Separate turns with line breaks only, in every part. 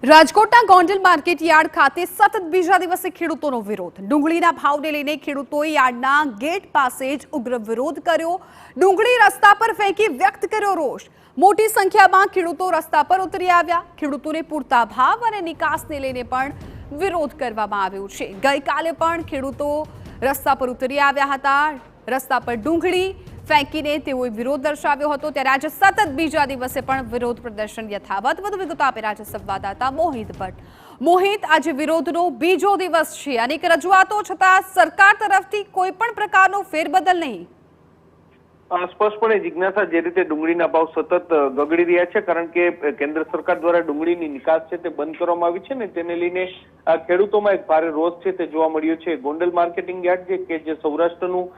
રાજકોટના Gondal market yard ખાતે સતત બીજા દિવસે ખેડૂતોનો વિરોધ। ડુંગળીના ભાવને લઈને ખેડૂતોએ યાર્ડના ગેટ પાસે જ ઉગ્ર વિરોધ કર્યો। ડુંગળી રસ્તા પર ફેંકી વ્યક્ત કર્યો રોષ। મોટી સંખ્યામાં ખેડૂતો રસ્તા પર ઉતરી આવ્યા। ખેડૂતોને પૂરતા ભાવ અને નિકાસને લઈને પણ વિરોધ કરવામાં આવ્યો છે। ગઈકાલે પણ ખેડૂતો રસ્તા પર ઉતરી આવ્યા હતા। રસ્તા પર ડુંગળી ફેંકીને તેઓએ વિરોધ દર્શાવ્યો હતો। ત્યારે આજે સતત બીજા દિવસે પણ વિરોધ પ્રદર્શન યથાવત। વધુ વિગતો આપે રાજ્ય સંવાદદાતા મોહિત ભટ્ટ। મોહિત, આજે વિરોધનો બીજો દિવસ છે। અનેક રજૂઆતો છતાં સરકાર તરફથી કોઈ પણ પ્રકારનો ફેરબદલ નહીં।
સ્પષ્ટપણે જિજ્ઞાસા, જે રીતે ડુંગળીના ભાવ સતત ગગડી રહ્યા છે, કારણ કે કેન્દ્ર સરકાર દ્વારા ડુંગળીની નિકાસ છે તે બંધ કરવામાં આવી છે ને તેને લઈને ખેડૂતોમાં એક ભારે રોષ છે તે જોવા મળ્યો છે। ગોંડલ માર્કેટિંગ યાર્ડ છે કે જે સૌરાષ્ટ્રનું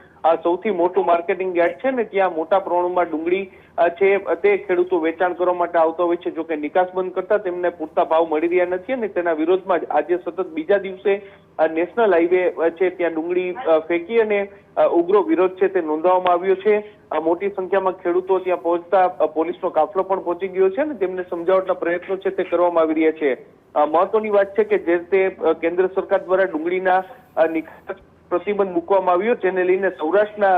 સૌથી મોટું માર્કેટિંગ યાર્ડ છે ને, ત્યાં મોટા પ્રમાણમાં ડુંગળી છે તે ખેડૂતો વેચાણ કરવા માટે આવતા હોય છે। જો કે નિકાસ બંધ કરતા તેમને પૂરતા ભાવ મળી રહ્યા નથી અને તેના વિરોધમાં આજે સતત બીજા દિવસે નેશનલ હાઈવે છે ત્યાં ડુંગળી ફેંકી અને ઉગ્ર વિરોધ છે તે નોંધવામાં આવ્યો છે। મોટી સંખ્યામાં ખેડૂતો ત્યાં પહોંચતા પોલીસનો કાફલો પણ પહોંચી ગયો છે ને તેમને સમજાવટના પ્રયત્નો છે તે કરવામાં આવી રહ્યા છે। મહત્વની વાત છે કે જે રીતે કેન્દ્ર સરકાર દ્વારા ડુંગળીના નિકાસ પ્રતિબંધ મૂકવામાં આવ્યો, જેને લઈને સૌરાષ્ટ્રના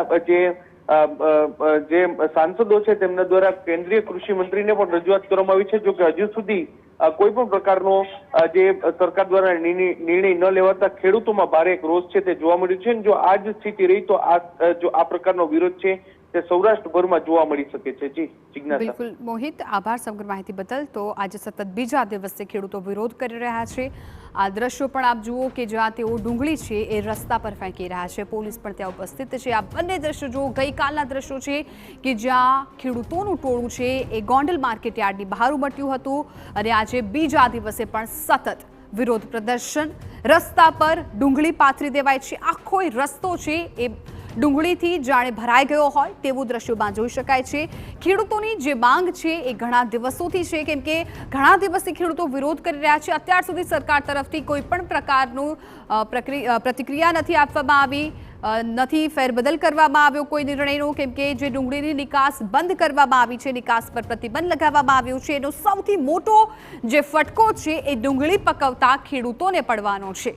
જે સાંસદો છે તેમના દ્વારા કેન્દ્રીય કૃષિ મંત્રીને પણ રજૂઆત કરવામાં આવી છે। જો કે હજુ સુધી કોઈ પણ પ્રકારનો જે સરકાર દ્વારા નિર્ણય ન લેવાતા ખેડૂતોમાં ભારે એક રોષ છે તે જોવા મળ્યું છે। જો આ જ સ્થિતિ રહી તો આ પ્રકારનો વિરોધ છે તે સૌરાષ્ટ્રભરમાં જોવા મળી શકે છે। જી જિજ્ઞાસા।
બિલકુલ મોહિત, આભાર સમગ્ર માહિતી બદલ। તો આજે સતત બીજા દિવસે ખેડૂતો વિરોધ કરી રહ્યા છે। આ દ્રશ્યો પણ આપ જુઓ કે જ્યાં તેઓ ડુંગળી છે એ રસ્તા પર ફેંકી રહ્યા છે। પોલીસ પણ ત્યાં ઉપસ્થિત છે। આ બંને દ્રશ્યો જો ગઈકાલના દ્રશ્યો છે કે જ્યાં ખેડૂતોનું ટોળું છે એ ગોંડલ માર્કેટ યાર્ડની બહાર ઉમટ્યું હતું અને આજે બીજા દિવસે પણ સતત વિરોધ પ્રદર્શન। રસ્તા પર ડુંગળી પાથરી દેવાય છે। આખો રસ્તો છે એ ડુંગળીથી જાણે ભરાઈ ગયો હોય તેવું દ્રશ્યોમાં જોઈ શકાય છે। ખેડૂતોની જે માંગ છે એ ઘણા દિવસોથી છે, કેમ કે ઘણા દિવસથી ખેડૂતો વિરોધ કરી રહ્યા છે। અત્યાર સુધી સરકાર તરફથી કોઈ પણ પ્રકારનું પ્રતિક્રિયા નથી આપવામાં આવી, નથી ફેરબદલ કરવામાં આવ્યો કોઈ નિર્ણયનો, કેમ કે જે ડુંગળીની નિકાસ બંધ કરવામાં આવી છે, નિકાસ પર પ્રતિબંધ લગાવવામાં આવ્યો છે, એનો સૌથી મોટો જે ફટકો છે એ ડુંગળી પકવતા ખેડૂતોને પડવાનો છે।